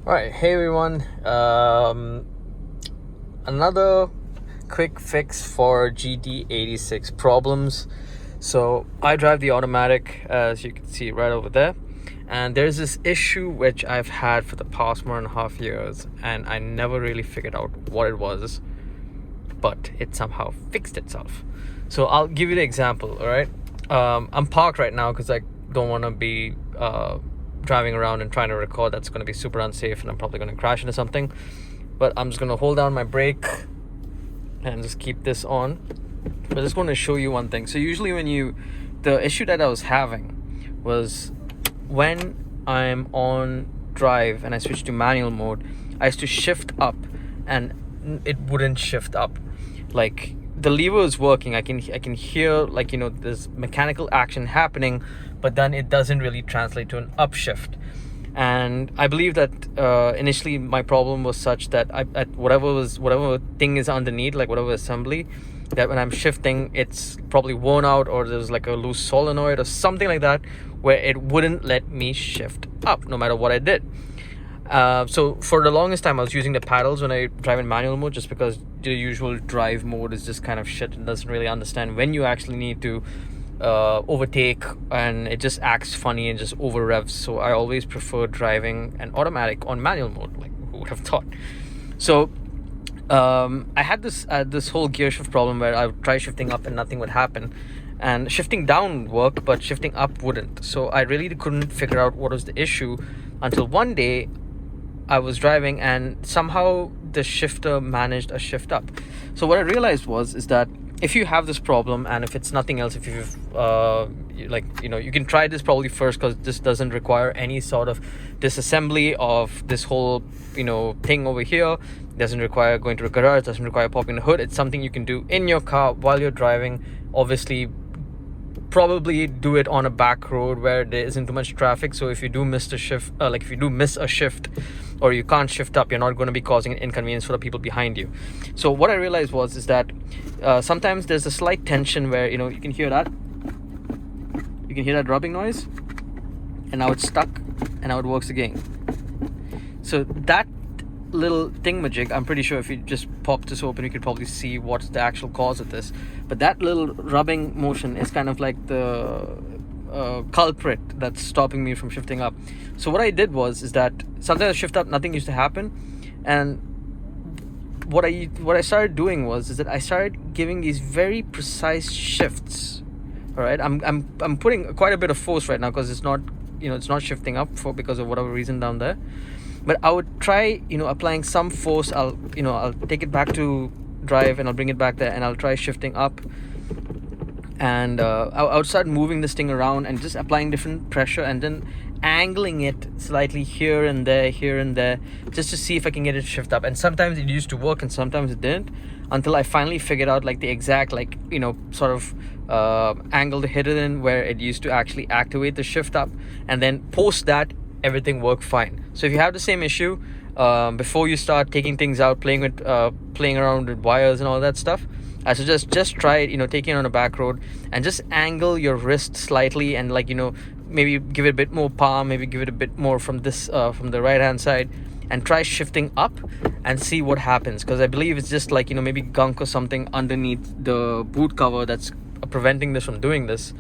Alright, hey everyone. Another quick fix for GT86 problems. So I drive the automatic, as you can see right over there, and there's this issue which I've had for the past 1.5 years, and I never really figured out what it was, but it somehow fixed itself. So I'll give you the example. All right, I'm parked right now because I don't want to be driving around and trying to record. That's going to be super unsafe, and I'm probably going to crash into something. But I'm just going to hold down my brake and just keep this on. But I just want to show you one thing. So usually the issue that I was having was when I'm on drive and I switch to manual mode, I used to shift up and it wouldn't shift up. Like the lever is working, I can hear, like, there's mechanical action happening, but then it doesn't really translate to an upshift. And I believe that initially my problem was such that whatever thing is underneath, like whatever assembly, that when I'm shifting, it's probably worn out, or there's like a loose solenoid or something like that, where it wouldn't let me shift up no matter what I did. So for the longest time I was using the paddles when I drive in manual mode, just because the usual drive mode is just kind of shit and doesn't really understand when you actually need to overtake, and it just acts funny and just over revs. So I always prefer driving an automatic on manual mode. Like, who would have thought? So I had this whole gear shift problem where I would try shifting up and nothing would happen, and shifting down would work but shifting up wouldn't. So I really couldn't figure out what was the issue until one day I was driving and somehow the shifter managed a shift up. So what I realized is that if you have this problem, and if it's nothing else, if you've you can try this probably first, because this doesn't require any sort of disassembly of this whole thing over here. It doesn't require going to a garage, doesn't require popping the hood. It's something you can do in your car while you're driving. Obviously, probably do it on a back road where there isn't too much traffic. So if you do miss a shift, if you do miss a shift, or you can't shift up, you're not going to be causing an inconvenience for the people behind you. So what I realized is that sometimes there's a slight tension where you can hear that rubbing noise, and now it's stuck, and now it works again. So that little thingamajig, I'm pretty sure if you just pop this open, you could probably see what's the actual cause of this. But that little rubbing motion is kind of like the culprit that's stopping me from shifting up. So what I did is that sometimes I shift up, nothing used to happen, and what I started doing is that I started giving these very precise shifts. All right, I'm putting quite a bit of force right now because it's not shifting up because of whatever reason down there. But I would try applying some force. I'll take it back to drive and I'll bring it back there, and I'll try shifting up, and I would start moving this thing around and just applying different pressure, and then angling it slightly here and there, just to see if I can get it to shift up. And sometimes it used to work and sometimes it didn't, until I finally figured out like the exact sort of angle to hit it in, where it used to actually activate the shift up, and then post that everything worked fine. So if you have the same issue, before you start taking things out, playing around with wires and all that stuff, I suggest just try it, taking it on a back road, and just angle your wrist slightly, and maybe give it a bit more palm, maybe give it a bit more from from the right hand side, and try shifting up and see what happens. Because I believe it's just maybe gunk or something underneath the boot cover that's preventing this from doing this.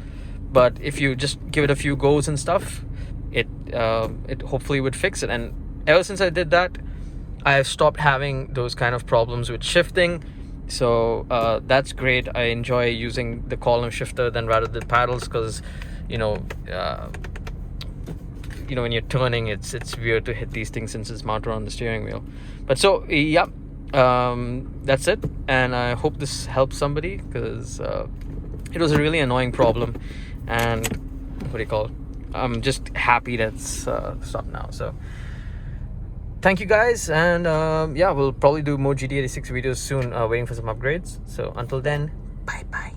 But if you just give it a few goes and stuff, it hopefully would fix it. And ever since I did that, I have stopped having those kind of problems with shifting. So that's great. I enjoy using the column shifter rather than paddles, because when you're turning, it's weird to hit these things since it's mounted on the steering wheel. But so yeah, that's it, and I hope this helps somebody, because it was a really annoying problem, and I'm just happy that's stopped now. So thank you guys, and we'll probably do more GT86 videos soon, waiting for some upgrades. So until then, bye.